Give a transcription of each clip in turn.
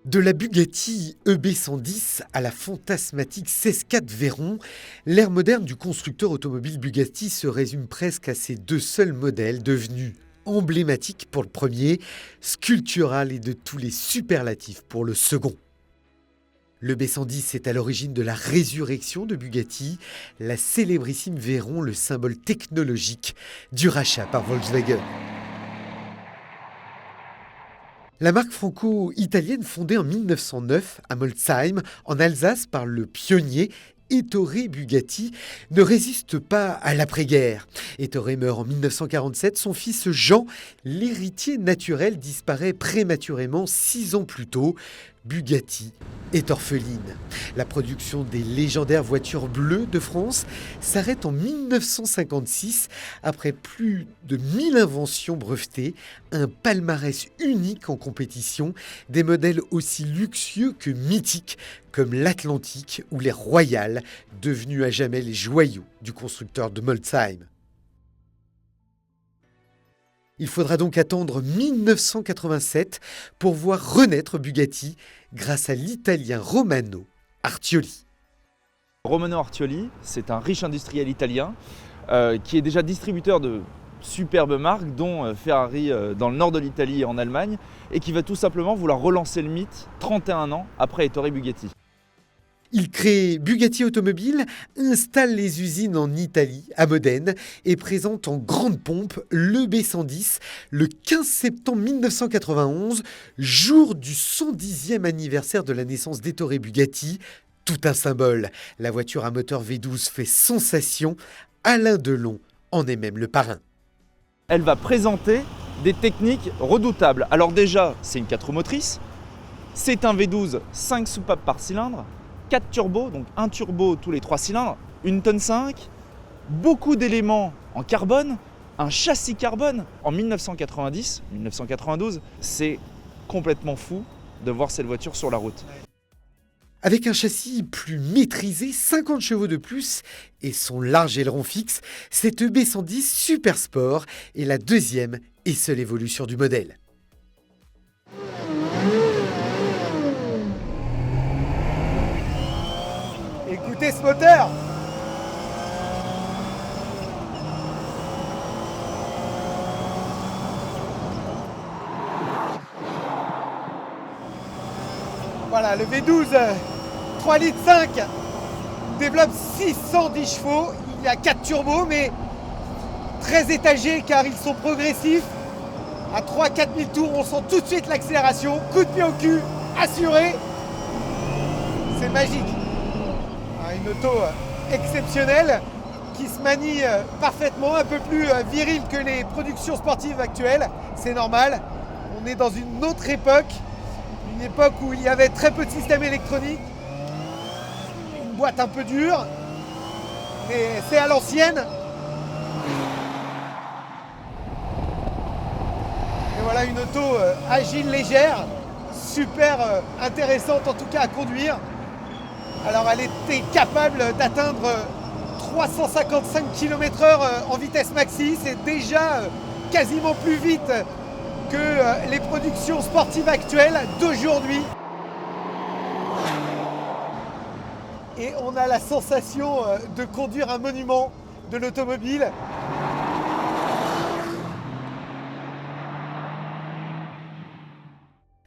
De la Bugatti EB110 à la fantasmatique 16-4 Veyron, l'ère moderne du constructeur automobile Bugatti se résume presque à ces deux seuls modèles devenus emblématiques pour le premier, sculptural et de tous les superlatifs pour le second. Le B110 est à l'origine de la résurrection de Bugatti, la célébrissime Veyron, le symbole technologique du rachat par Volkswagen. La marque franco-italienne fondée en 1909 à Molsheim, en Alsace, par le pionnier Ettore Bugatti, ne résiste pas à l'après-guerre. Ettore meurt en 1947, son fils Jean, l'héritier naturel, disparaît prématurément 6 ans plus tôt. Bugatti est orpheline. La production des légendaires voitures bleues de France s'arrête en 1956 après plus de 1000 inventions brevetées, un palmarès unique en compétition, des modèles aussi luxueux que mythiques comme l'Atlantique ou les Royales, devenus à jamais les joyaux du constructeur de Molsheim. Il faudra donc attendre 1987 pour voir renaître Bugatti grâce à l'Italien Romano Artioli. Romano Artioli, c'est un riche industriel italien qui est déjà distributeur de superbes marques, dont Ferrari dans le nord de l'Italie et en Allemagne, et qui va tout simplement vouloir relancer le mythe 31 ans après Ettore Bugatti. Il crée Bugatti Automobile, installe les usines en Italie, à Modène, et présente en grande pompe le B110 le 15 septembre 1991, jour du 110e anniversaire de la naissance d'Ettore Bugatti. Tout un symbole. La voiture à moteur V12 fait sensation. Alain Delon en est même le parrain. Elle va présenter des techniques redoutables. Alors déjà, c'est une 4 roues motrices, c'est un V12 5 soupapes par cylindre, 4 turbos, donc un turbo tous les 3 cylindres, une tonne 5, beaucoup d'éléments en carbone, un châssis carbone. En 1990-1992, c'est complètement fou de voir cette voiture sur la route. Avec un châssis plus maîtrisé, 50 chevaux de plus et son large aileron fixe, cette EB110 Super Sport est la deuxième et seule évolution du modèle. Écoutez ce moteur! Voilà, le V12 3 litres 5 développe 610 chevaux. Il y a 4 turbos, mais très étagés car ils sont progressifs. À 3-4 000 tours, on sent tout de suite l'accélération. Coup de pied au cul, assuré. C'est magique. Une auto exceptionnelle qui se manie parfaitement, un peu plus virile que les productions sportives actuelles. C'est normal. On est dans une autre époque. Une époque où il y avait très peu de systèmes électroniques, une boîte un peu dure, mais c'est à l'ancienne. Et voilà une auto agile, légère, super intéressante en tout cas à conduire. Alors elle était capable d'atteindre 355 km/h en vitesse maxi, c'est déjà quasiment plus vite que les productions sportives actuelles d'aujourd'hui. Et on a la sensation de conduire un monument de l'automobile.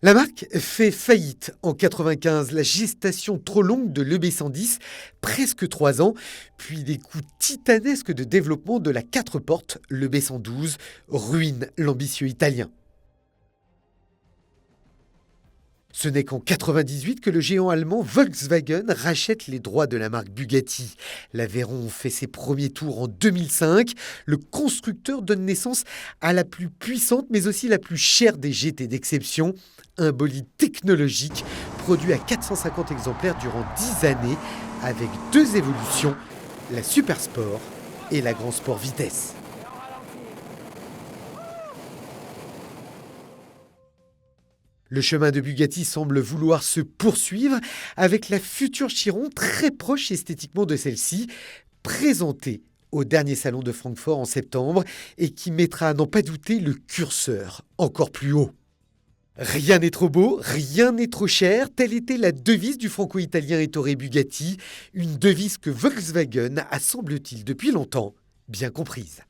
La marque fait faillite en 1995, la gestation trop longue de l'EB110, presque 3 ans, puis des coûts titanesques de développement de la 4 portes, le B112, ruine l'ambitieux italien. Ce n'est qu'en 1998 que le géant allemand Volkswagen rachète les droits de la marque Bugatti. La Veyron fait ses premiers tours en 2005. Le constructeur donne naissance à la plus puissante mais aussi la plus chère des GT d'exception. Un bolide technologique produit à 450 exemplaires durant 10 années avec 2 évolutions, la Super Sport et la Grand Sport Vitesse. Le chemin de Bugatti semble vouloir se poursuivre avec la future Chiron très proche esthétiquement de celle-ci, présentée au dernier salon de Francfort en septembre et qui mettra à n'en pas douter le curseur encore plus haut. Rien n'est trop beau, rien n'est trop cher, telle était la devise du franco-italien Ettore Bugatti, une devise que Volkswagen a, semble-t-il depuis longtemps, bien comprise.